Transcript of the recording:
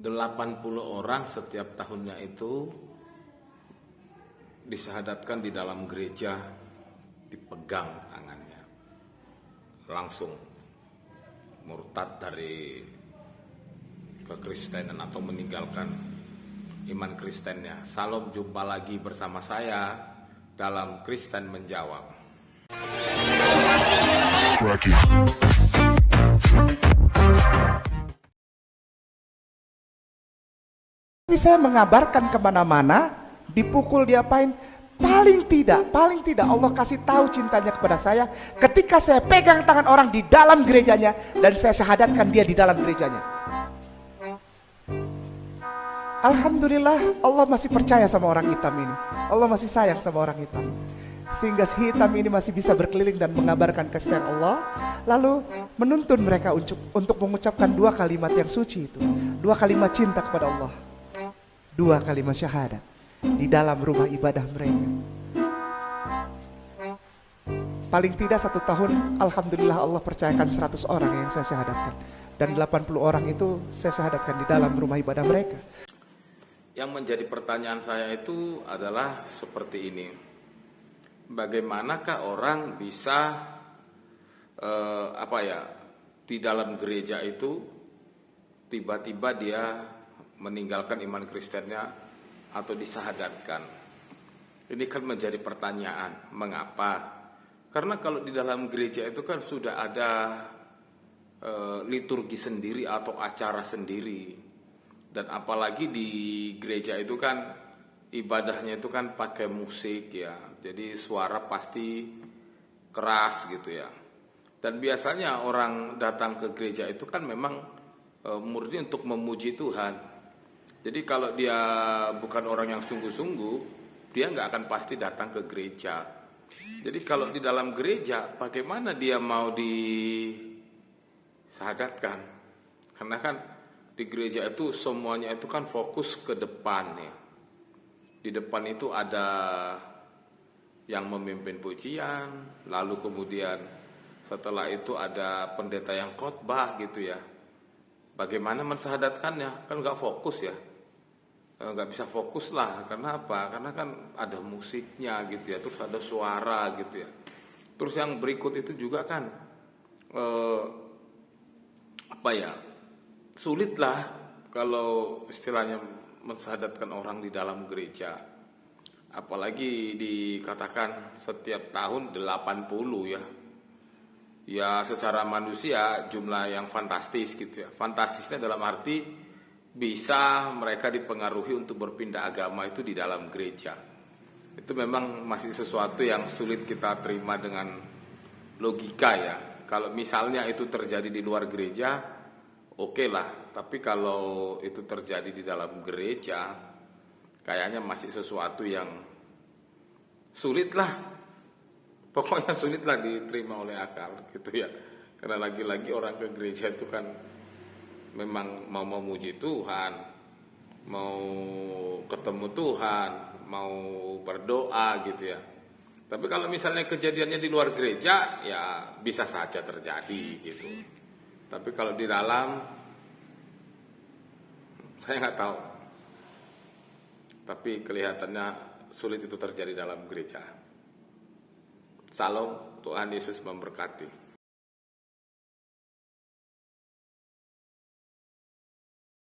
80 orang setiap tahunnya itu disyahadatkan di dalam gereja, dipegang tangannya, langsung murtad dari kekristenan atau meninggalkan iman Kristennya. Salam, jumpa lagi bersama saya dalam Kristen Menjawab. Saya mengabarkan kemana-mana, dipukul, diapain, paling tidak Allah kasih tahu cintanya kepada saya ketika saya pegang tangan orang di dalam gerejanya dan saya syahadatkan dia di dalam gerejanya. Alhamdulillah, Allah masih percaya sama orang hitam ini. Allah masih sayang sama orang hitam, sehingga si hitam ini masih bisa berkeliling dan mengabarkan kasih sayang Allah, lalu menuntun mereka untuk mengucapkan dua kalimat yang suci itu, dua kalimat cinta kepada Allah, dua kalimat syahadat di dalam rumah ibadah mereka. Paling tidak 1 tahun, Alhamdulillah Allah percayakan 100 orang yang saya syahadatkan, dan 80 orang itu saya syahadatkan di dalam rumah ibadah mereka. Yang menjadi pertanyaan saya itu adalah seperti ini: bagaimanakah orang bisa di dalam gereja itu tiba-tiba dia meninggalkan iman Kristennya atau disyahadatkan? Ini kan menjadi pertanyaan, mengapa? Karena kalau di dalam gereja itu kan sudah ada liturgi sendiri atau acara sendiri, dan apalagi di gereja itu kan ibadahnya itu kan pakai musik ya, jadi suara pasti keras gitu ya. Dan biasanya orang datang ke gereja itu kan memang murni untuk memuji Tuhan. Jadi kalau dia bukan orang yang sungguh-sungguh, dia nggak akan pasti datang ke gereja. Jadi kalau di dalam gereja, bagaimana dia mau disyahadatkan? Karena kan di gereja itu semuanya itu kan fokus ke depan ya. Di depan itu ada yang memimpin pujian, lalu kemudian setelah itu ada pendeta yang khotbah gitu ya. Bagaimana mensyahadatkannya? Kan nggak fokus ya. Nggak bisa fokus lah. Karena apa? Karena kan ada musiknya gitu ya, terus ada suara gitu ya. Terus yang berikut itu juga kan sulit lah kalau istilahnya mensyahadatkan orang di dalam gereja. Apalagi dikatakan setiap tahun 80 ya. Ya secara manusia jumlah yang fantastis gitu ya. Fantastisnya dalam arti bisa mereka dipengaruhi untuk berpindah agama itu di dalam gereja. Itu memang masih sesuatu yang sulit kita terima dengan logika ya. Kalau misalnya itu terjadi di luar gereja, oke lah. Tapi kalau itu terjadi di dalam gereja, kayaknya masih sesuatu yang sulit lah. Pokoknya sulit lah diterima oleh akal gitu ya. Karena lagi-lagi orang ke gereja itu kan memang mau memuji Tuhan, mau ketemu Tuhan, mau berdoa gitu ya. Tapi kalau misalnya kejadiannya di luar gereja, ya bisa saja terjadi gitu. Tapi kalau di dalam, saya nggak tahu. Tapi kelihatannya sulit itu terjadi dalam gereja. Salam, Tuhan Yesus memberkati.